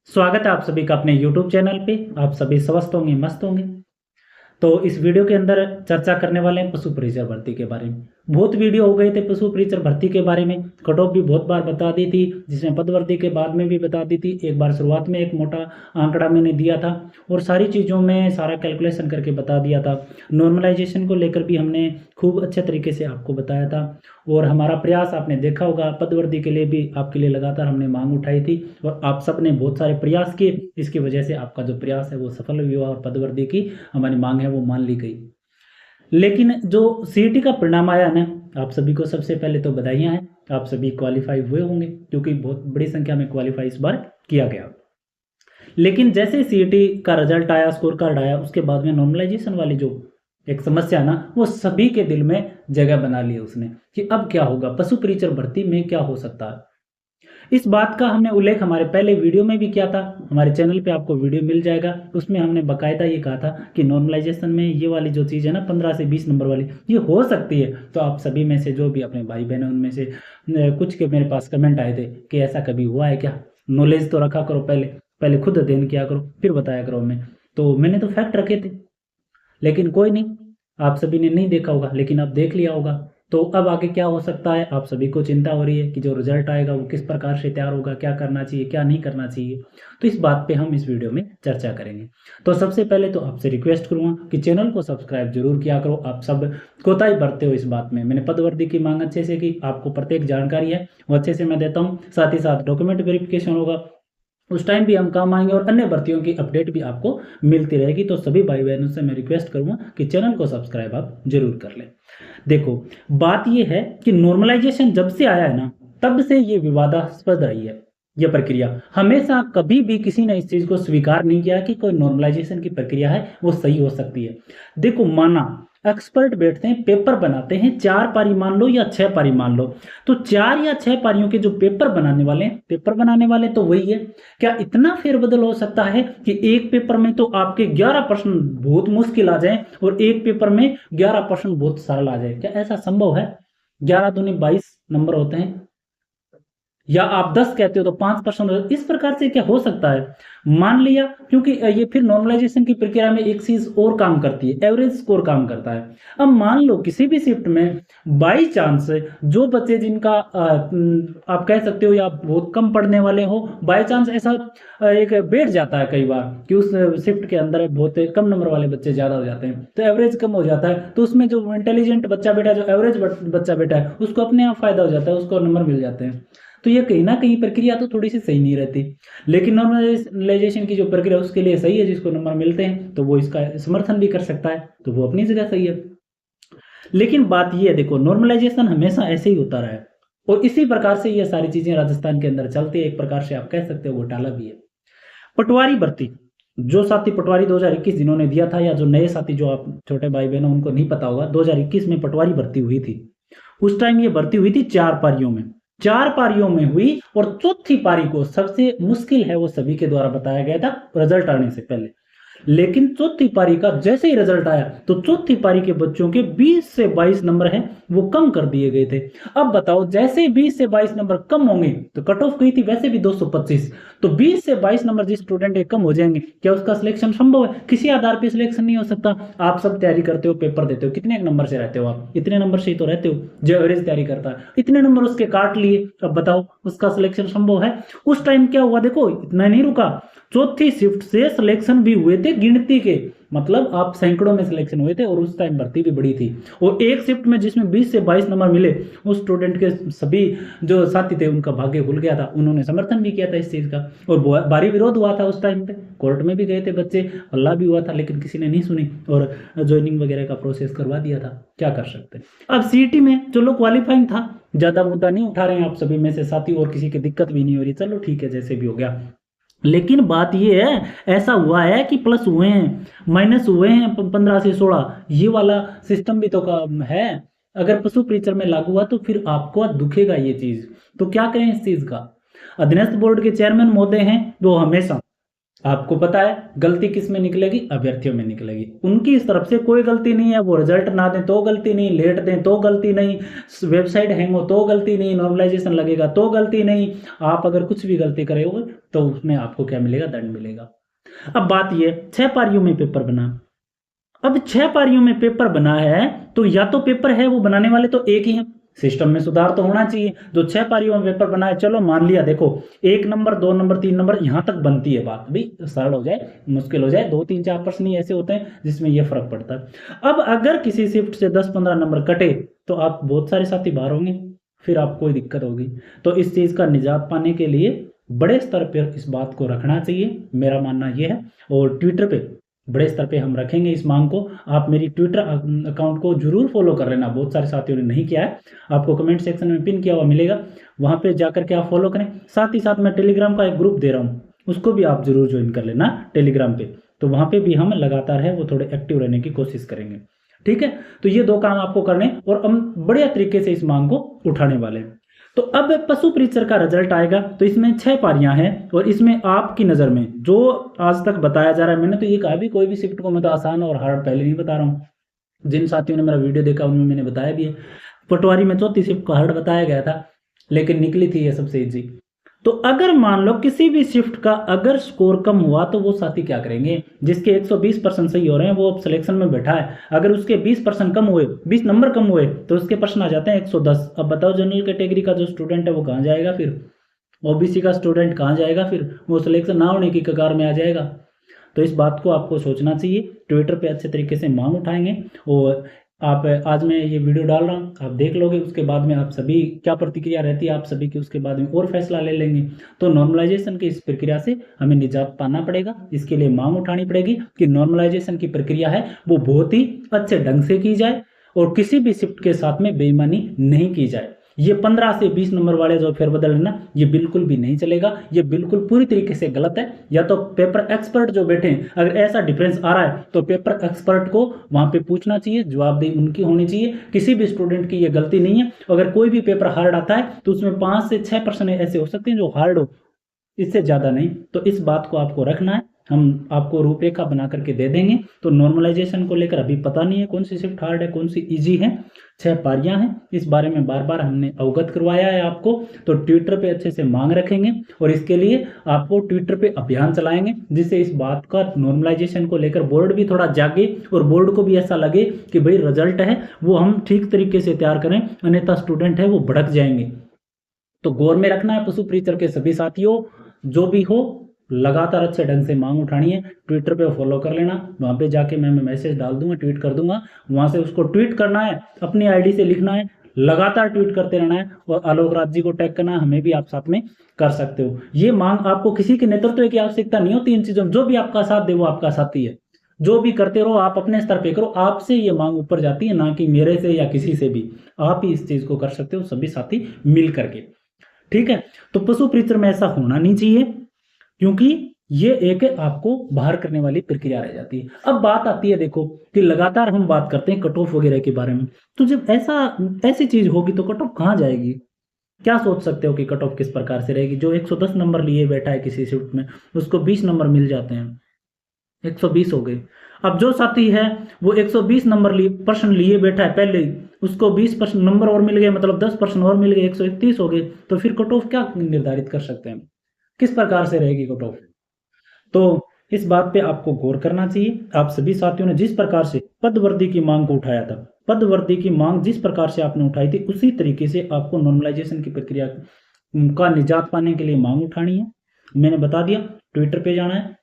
स्वागत है आप सभी का अपने YouTube चैनल पे। आप सभी स्वस्थ होंगे, मस्त होंगे। तो इस वीडियो के अंदर चर्चा करने वाले हैं पशु परिचर भर्ती के बारे में। बहुत वीडियो हो गए थे पशु परिचर भर्ती के बारे में, कट ऑफ भी बहुत बार बता दी थी, जिसमें पदवर्ती के बाद में भी बता दी थी। एक बार शुरुआत में एक मोटा आंकड़ा मैंने दिया था और सारी चीज़ों में सारा कैलकुलेशन करके बता दिया था। नॉर्मलाइजेशन को लेकर भी हमने खूब अच्छे तरीके से आपको बताया था और हमारा प्रयास आपने देखा होगा, पदवर्ती के लिए भी आपके लिए लगातार हमने मांग उठाई थी और आप सब ने बहुत सारे प्रयास किए। इसकी वजह से आपका जो प्रयास है वो सफल भी हुआ और पदवर्ती की हमारी मांग है वो मान ली गई। लेकिन जो सीईटी का परिणाम आया ना, आप सभी को सबसे पहले तो बधाइयां हैं। आप सभी क्वालिफाई हुए होंगे क्योंकि बहुत बड़ी संख्या में क्वालिफाई इस बार किया गया। लेकिन जैसे सीईटी का रिजल्ट आया, स्कोर कार्ड आया, उसके बाद में नॉर्मलाइजेशन वाली जो एक समस्या ना, वो सभी के दिल में जगह बना ली उसने कि अब क्या होगा, पशु परिचर भर्ती में क्या हो सकता है। इस बात का हमने उल्लेख हमारे पहले वीडियो में भी किया था। हमारे चैनल पे आपको वीडियो मिल जाएगा, उसमें हमने बकायदा ये कहा था कि नॉर्मलाइजेशन में ये वाली जो चीज़ है ना, 15 से 20 नंबर वाली, ये हो सकती है। तो आप सभी में से जो भी अपने भाई बहन हैं उनमें से कुछ के मेरे पास कमेंट आए थे कि ऐसा कभी हुआ है क्या, नॉलेज तो रखा करो, पहले पहले खुद अध्ययन किया करो फिर बताया करो हमें। तो मैंने तो फैक्ट रखे थे, लेकिन कोई नहीं, आप सभी ने नहीं देखा होगा लेकिन अब देख लिया होगा। तो अब आगे क्या हो सकता है, आप सभी को चिंता हो रही है कि जो रिजल्ट आएगा वो किस प्रकार से तैयार होगा, क्या करना चाहिए क्या नहीं करना चाहिए। तो इस बात पे हम इस वीडियो में चर्चा करेंगे। तो सबसे पहले तो आपसे रिक्वेस्ट करूंगा कि चैनल को सब्सक्राइब जरूर किया करो। आप सब कोताही बरतते हो इस बात में। मैंने पदवर्ती की मांग अच्छे से की, आपको प्रत्येक जानकारी है वो अच्छे से मैं देता हूँ। साथ ही साथ डॉक्यूमेंट वेरिफिकेशन होगा, उस टाइम भी हम काम आएंगे और अन्य भर्तियों की अपडेट भी आपको मिलती रहेगी। तो सभी भाई बहनों से मैं रिक्वेस्ट करूंगा कि चैनल को सब्सक्राइब आप जरूर कर लें। देखो, बात ये है कि नॉर्मलाइजेशन जब से आया है ना, तब से ये विवादास्पद रही है। ये प्रक्रिया हमेशा कभी भी किसी ने इस चीज को स्वीकार नहीं किया कि कोई नॉर्मलाइजेशन की प्रक्रिया है वो सही हो सकती है। देखो, माना एक्सपर्ट बैठते हैं, पेपर बनाते हैं, 4 पारी मान लो या 6 पारी मान लो, तो 4 या 6 पारियों के जो पेपर बनाने वाले हैं, पेपर बनाने वाले तो वही है। क्या इतना फेरबदल हो सकता है कि एक पेपर में तो आपके 11 प्रश्न बहुत मुश्किल आ जाए और एक पेपर में 11 प्रश्न बहुत सरल आ जाए? क्या ऐसा संभव है? 11 दूनी 22 नंबर होते हैं, या आप 10 कहते हो तो 5%। इस प्रकार से क्या हो सकता है? मान लिया, क्योंकि ये फिर नॉर्मलाइजेशन की प्रक्रिया में एक चीज और काम करती है, एवरेज स्कोर काम करता है। अब मान लो किसी भी शिफ्ट में बाई चांस जो बच्चे जिनका आप कह सकते हो या बहुत कम पढ़ने वाले हो, बाई चांस ऐसा एक बैठ जाता है कई बार कि उस शिफ्ट के अंदर बहुत कम नंबर वाले बच्चे ज्यादा हो जाते हैं, तो एवरेज कम हो जाता है। तो उसमें जो इंटेलिजेंट बच्चा बैठा है, जो एवरेज बच्चा बैठा है, उसको अपने आप फायदा हो जाता है, उसको नंबर मिल जाते हैं। तो ये कहीं ना कहीं प्रक्रिया तो थोड़ी सी सही नहीं रहती। लेकिन नॉर्मलाइजेशन की जो प्रक्रिया उसके लिए सही है, जिसको नंबर मिलते हैं तो वो इसका समर्थन भी कर सकता है, तो वो अपनी जगह सही है। लेकिन बात ये है, देखो, नॉर्मलाइजेशन हमेशा ऐसे ही होता रहा है और इसी प्रकार से ये सारी चीजें राजस्थान के अंदर चलती है। एक प्रकार से आप कह सकते हो घोटाला भी है। पटवारी भर्ती, जो साथी पटवारी 2021 जिन्होंने दिया था, या जो नए साथी जो आप छोटे भाई बहनों उनको नहीं पता होगा, 2021 में पटवारी भर्ती हुई थी। उस टाइम ये भर्ती हुई थी 4 पारियों में, 4 पारियों में हुई और चौथी पारी को सबसे मुश्किल है वो सभी के द्वारा बताया गया था रिजल्ट आने से पहले। लेकिन चौथी पारी का जैसे ही रिजल्ट आया तो चौथी पारी के बच्चों के 20 से 22 नंबर हैं वो कम कर दिए गए थे। अब बताओ, जैसे ही 20 से 22 नंबर कम होंगे तो कट ऑफ गई थी वैसे भी 225, तो 20 से 22 नंबर जिस स्टूडेंट के कम हो जाएंगे, क्या उसका सिलेक्शन संभव है? किसी आधार पर सिलेक्शन नहीं हो सकता। आप सब तैयारी करते हो, पेपर देते हो, कितने नंबर से रहते हो आप? इतने नंबर से ही तो रहते हो। जो एवरेज तैयारी करता है, इतने नंबर उसके काट लिए, अब बताओ उसका सिलेक्शन संभव है? उस टाइम क्या हुआ, देखो, इतना नहीं रुका, चौथी शिफ्ट से सिलेक्शन भी हुए थे गिनती के, मतलब आप सैकड़ों में सिलेक्शन हुए थे और उस टाइम भर्ती भी बड़ी थी। और एक शिफ्ट में जिसमें 20 से 22 नंबर मिले, उस स्टूडेंट के सभी जो साथी थे उनका भाग्य खुल गया था, उन्होंने समर्थन भी किया था इस चीज का और भारी विरोध हुआ था उस टाइम पे, कोर्ट में भी गए थे बच्चे, हल्ला भी हुआ था, लेकिन किसी ने नहीं सुनी और ज्वाइनिंग वगैरह का प्रोसेस करवा दिया था। क्या कर सकते। अब सीईटी में चलो क्वालिफाइंग था, ज्यादा मुद्दा नहीं उठा रहे हैं आप सभी में से साथी, और किसी की दिक्कत भी नहीं हो रही, चलो ठीक है, जैसे भी हो गया। लेकिन बात ये है, ऐसा हुआ है कि प्लस हुए हैं, माइनस हुए हैं 15 से 16, ये वाला सिस्टम भी तो है। अगर पशु परिचर में लागू हुआ तो फिर आपको दुखेगा ये चीज। तो क्या करें इस चीज का? अधीनस्थ बोर्ड के चेयरमैन महोदय हैं, वो हमेशा, आपको पता है, गलती किस में निकलेगी? अभ्यर्थियों में निकलेगी। उनकी इस तरफ से कोई गलती नहीं है, वो रिजल्ट ना दें तो गलती नहीं, लेट दें तो गलती नहीं, वेबसाइट हैंग हो तो गलती नहीं, नॉर्मलाइजेशन लगेगा तो गलती नहीं, आप अगर कुछ भी गलती करे हो तो उसमें आपको क्या मिलेगा, दंड मिलेगा। अब बात ये 6 पारियों में पेपर बना, अब 6 पारियों में पेपर बना है तो या तो पेपर है वो बनाने वाले तो एक ही है, सिस्टम में सुधार तो होना चाहिए। जो 6 पारियों में पेपर बना है, चलो मान लिया, देखो 1 नंबर 2 नंबर 3 नंबर यहां तक बनती है बात, भी सरल हो जाए मुश्किल हो जाए, 2 3 4 प्रश्न ही ऐसे होते हैं जिसमें ये फर्क पड़ता है। अब अगर किसी शिफ्ट से 10-15 नंबर कटे तो आप बहुत सारे साथी बाहर होंगे, फिर आपको कोई दिक्कत होगी। तो इस चीज का निजात पाने के लिए बड़े स्तर पर इस बात को रखना चाहिए, मेरा मानना यह है। और ट्विटर पे बड़े स्तर पे हम रखेंगे इस मांग को। आप मेरी ट्विटर अकाउंट को जरूर फॉलो कर लेना, बहुत सारे साथियों ने नहीं किया है, आपको कमेंट सेक्शन में पिन किया हुआ मिलेगा, वहां पे जाकर के आप फॉलो करें। साथ ही साथ मैं टेलीग्राम का एक ग्रुप दे रहा हूँ, उसको भी आप जरूर ज्वाइन कर लेना टेलीग्राम पे, तो वहां पे भी हम लगातार है वो थोड़े एक्टिव रहने की कोशिश करेंगे। ठीक है, तो ये 2 काम आपको करने और हम बढ़िया तरीके से इस मांग को उठाने वाले हैं। तो अब पशु परीक्षर का रिजल्ट आएगा, तो इसमें 6 पारियां हैं और इसमें आपकी नज़र में जो आज तक बताया जा रहा है, मैंने तो ये कहा भी कोई भी शिफ्ट को मैं तो आसान और हार्ड पहले नहीं बता रहा हूँ, जिन साथियों ने मेरा वीडियो देखा उनमें मैंने बताया भी है। पटवारी में चौथी शिफ्ट को हार्ड बताया गया था, लेकिन निकली थी ये सबसे इजी। तो अगर मान लो किसी भी शिफ्ट का अगर स्कोर कम हुआ तो वो साथी क्या करेंगे, जिसके 120% सही हो रहे हैं वो अब सिलेक्शन में बैठा है, अगर उसके 20% कम हुए, 20 नंबर कम हुए तो उसके प्रश्न आ जाते हैं 110। अब बताओ जनरल कैटेगरी का जो स्टूडेंट है वो कहाँ जाएगा, फिर ओबीसी का स्टूडेंट कहाँ जाएगा, फिर वो सिलेक्शन ना होने की कगार में आ जाएगा। तो इस बात को आपको सोचना चाहिए। ट्विटर पे अच्छे तरीके से मांग उठाएंगे और आप, आज मैं ये वीडियो डाल रहा हूँ, आप देख लोगे, उसके बाद में आप सभी क्या प्रतिक्रिया रहती है आप सभी की, उसके बाद में और फैसला ले लेंगे। तो नॉर्मलाइजेशन की इस प्रक्रिया से हमें निजात पाना पड़ेगा, इसके लिए मांग उठानी पड़ेगी कि नॉर्मलाइजेशन की प्रक्रिया है वो बहुत ही अच्छे ढंग से की जाए और किसी भी शिफ्ट के साथ में बेईमानी नहीं की जाए। ये 15 से 20 नंबर वाले जो फेरबदल है ना, ये बिल्कुल भी नहीं चलेगा, ये बिल्कुल पूरी तरीके से गलत है। या तो पेपर एक्सपर्ट जो बैठे हैं, अगर ऐसा डिफरेंस आ रहा है तो पेपर एक्सपर्ट को वहां पे पूछना चाहिए, जवाबदेही उनकी होनी चाहिए, किसी भी स्टूडेंट की ये गलती नहीं है। अगर कोई भी पेपर हार्ड आता है तो उसमें 5 से 6% ऐसे हो सकते हैं जो हार्ड हो, इससे ज़्यादा नहीं। तो इस बात को आपको रखना है, हम आपको रूपरेखा बना करके दे देंगे। तो नॉर्मलाइजेशन को लेकर अभी पता नहीं है कौन सी शिफ्ट हार्ड है कौन सी इजी है, 6 पारियां हैं, इस बारे में बार बार हमने अवगत करवाया है आपको। तो ट्विटर पे अच्छे से मांग रखेंगे और इसके लिए आपको ट्विटर पे अभियान चलाएंगे, जिससे इस बात का नॉर्मलाइजेशन को लेकर बोर्ड भी थोड़ा जागे और बोर्ड को भी ऐसा लगे कि भाई रिजल्ट है वो हम ठीक तरीके से तैयार करें, अन्यथा स्टूडेंट है वो भड़क जाएंगे। तो गौर में रखना है पशु परीक्षर के सभी साथियों, जो भी हो लगातार अच्छे ढंग से मांग उठानी है। ट्विटर पे फॉलो कर लेना, वहाँ पे जाके मैं मैसेज डाल दूंगा, ट्वीट कर दूंगा, वहाँ से उसको ट्वीट करना है, अपनी आईडी से लिखना है, लगातार ट्वीट करते रहना है और आलोक राज जी को टैग करना है, हमें भी आप साथ में कर सकते हो। ये मांग आपको किसी के नेतृत्व की आवश्यकता नहीं होती, इन चीजों में जो भी आपका साथ दे वो आपका साथी है। जो भी करते रहो आप अपने स्तर पे करो, आपसे ये मांग ऊपर जाती है, ना कि मेरे से या किसी से भी। आप ही इस चीज को कर सकते हो सभी साथी मिल करके। ठीक है, तो पशु परीक्षर में ऐसा होना नहीं चाहिए, क्योंकि ये एक आपको बाहर करने वाली प्रक्रिया रह जाती है। अब बात आती है, देखो कि लगातार हम बात करते हैं कट ऑफ वगैरह के बारे में, तो जब ऐसी चीज होगी तो कट ऑफ कहाँ जाएगी? क्या सोच सकते हो कि कट ऑफ किस प्रकार से रहेगी? जो 110 नंबर लिए बैठा है किसी शिफ्ट में, उसको 20 नंबर मिल जाते हैं, 120 हो गए। अब जो साथी है वो 120 नंबर लिए प्रश्न लिए बैठा है पहले ही, उसको 20% नंबर और मिल गए, मतलब 10% और मिल गए, 131 हो गए। तो फिर कट ऑफ क्या निर्धारित कर सकते हैं, किस प्रकार से रहेगी कट ऑफ? तो इस बात पे आपको गौर करना चाहिए। आप सभी साथियों ने जिस प्रकार से पदवर्दी की मांग को उठाया था, पदवर्दी की मांग जिस प्रकार से आपने उठाई थी, उसी तरीके से आपको नॉर्मलाइजेशन की प्रक्रिया का निजात पाने के लिए मांग उठानी है। मैंने बता दिया, ट्विटर पे जाना है,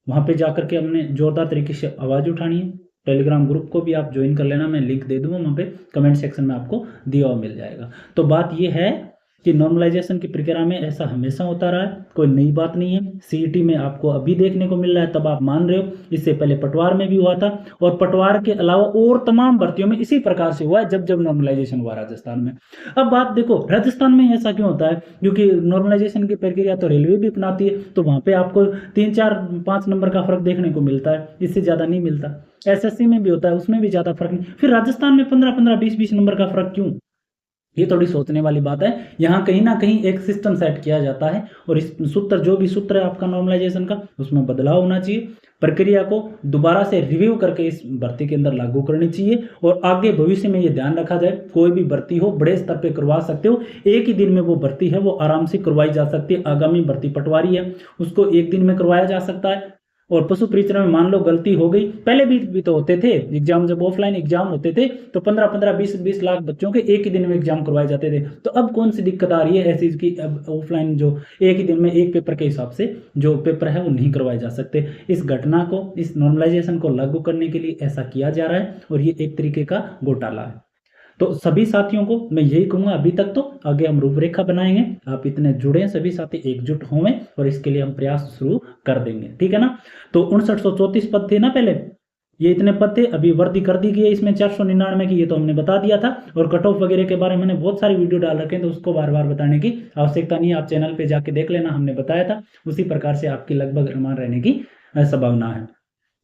वहां पे जाकर के हमने जोरदार तरीके से आवाज उठानी है। टेलीग्राम ग्रुप को भी आप ज्वाइन कर लेना, मैं लिंक दे दूंगा, वहां पे कमेंट सेक्शन में आपको दिया हुआ मिल जाएगा। तो बात यह है कि नॉर्मलाइजेशन की प्रक्रिया में ऐसा हमेशा होता रहा है, कोई नई बात नहीं है। सीईटी में आपको अभी देखने को मिल रहा है, तब आप मान रहे हो, इससे पहले पटवार में भी हुआ था, और पटवार के अलावा और तमाम भर्तियों में इसी प्रकार से हुआ है जब जब नॉर्मलाइजेशन हुआ राजस्थान में। अब बात देखो राजस्थान में ऐसा क्यों होता है, क्योंकि नॉर्मलाइजेशन की प्रक्रिया तो रेलवे भी अपनाती है, तो वहां पे आपको 3 4 5 नंबर का फर्क देखने को मिलता है, इससे ज्यादा नहीं मिलता। एसएससी में भी होता है, उसमें भी ज्यादा फर्क नहीं। फिर राजस्थान में 15 15 20 20 नंबर का फर्क क्यों? ये थोड़ी सोचने वाली बात है। यहाँ कहीं ना कहीं एक सिस्टम सेट किया जाता है और इस सूत्र, जो भी सूत्र है आपका नॉर्मलाइजेशन का, उसमें बदलाव होना चाहिए। प्रक्रिया को दोबारा से रिव्यू करके इस भर्ती के अंदर लागू करनी चाहिए और आगे भविष्य में ये ध्यान रखा जाए, कोई भी भर्ती हो बड़े स्तर पे करवा सकते हो, एक ही दिन में वो भर्ती है वो आराम से करवाई जा सकती है। आगामी भर्ती पटवारी है उसको एक दिन में करवाया जा सकता है। और पशु परिचरण में मान लो गलती हो गई, पहले भी तो होते थे एग्जाम, जब ऑफलाइन एग्जाम होते थे तो 15-20 लाख बच्चों के एक ही दिन में एग्जाम करवाए जाते थे। तो अब कौन सी दिक्कत आ रही है ऐसी कि अब ऑफलाइन जो एक ही दिन में एक पेपर के हिसाब से जो पेपर है वो नहीं करवाए जा सकते। इस घटना को, इस नॉर्मलाइजेशन को लागू करने के लिए ऐसा किया जा रहा है और ये एक तरीके का घोटाला है। तो सभी साथियों को मैं यही कहूंगा, अभी तक तो, आगे हम रूपरेखा बनाएंगे, आप इतने जुड़े हैं, सभी साथी एकजुट होंगे और इसके लिए हम प्रयास शुरू कर देंगे, ठीक है ना। तो 5934 पद थे ना पहले, ये इतने पद थे, अभी वृद्धि कर दी गई है इसमें 499 की, ये तो हमने बता दिया था। और कट ऑफ वगैरह के बारे में मैंने बहुत सारी वीडियो डाल रखे हैं, तो उसको बार बार बताने की आवश्यकता नहीं है, आप चैनल पे जाके देख लेना, हमने बताया था। उसी प्रकार से आपकी लगभग अनुमान रहने की संभावना है।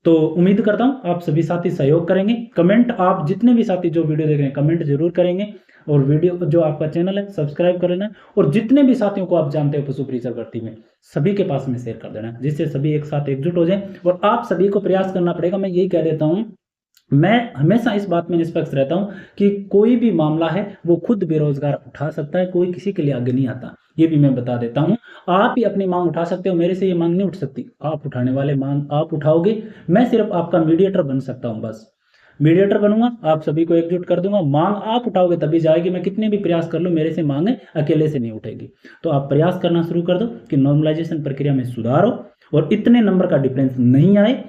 तो उम्मीद करता हूं आप सभी साथी सहयोग करेंगे। कमेंट, आप जितने भी साथी जो वीडियो देख रहे हैं कमेंट जरूर करेंगे और वीडियो जो आपका चैनल है सब्सक्राइब कर लेना और जितने भी साथियों को आप जानते हो पशु परिचर भर्ती में, सभी के पास में शेयर कर देना, जिससे सभी एक साथ एकजुट हो जाए। और आप सभी को प्रयास करना पड़ेगा, मैं यही कह देता हूं, मैं हमेशा इस बात में निष्पक्ष रहता हूं कि कोई भी मामला है वो खुद बेरोजगार उठा सकता है, कोई किसी के लिए आगे नहीं आता, ये भी मैं बता देता हूं। आप ही अपनी मांग उठा सकते हो, मेरे से ये मांग नहीं उठ सकती, आप उठाने वाले मांग आप उठाओगे, मैं सिर्फ आपका मीडिएटर बन सकता हूं, बस मीडिएटर बनूंगा, आप सभी को एकजुट कर दूंगा। मांग आप उठाओगे तभी जाएगी, मैं कितने भी प्रयास कर लूं मेरे से मांग अकेले से नहीं उठेगी। तो आप प्रयास करना शुरू कर दो कि नॉर्मलाइजेशन प्रक्रिया में सुधार हो और इतने नंबर का डिफरेंस नहीं आए,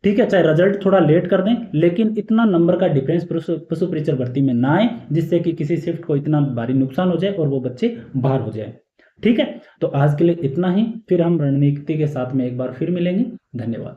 ठीक है, चाहे रिजल्ट थोड़ा लेट कर दें, लेकिन इतना नंबर का डिफरेंस पशु परिचर भर्ती में ना आए जिससे कि किसी शिफ्ट को इतना भारी नुकसान हो जाए और वो बच्चे बाहर हो जाए, ठीक है। तो आज के लिए इतना ही, फिर हम रणनीति के साथ में एक बार फिर मिलेंगे। धन्यवाद।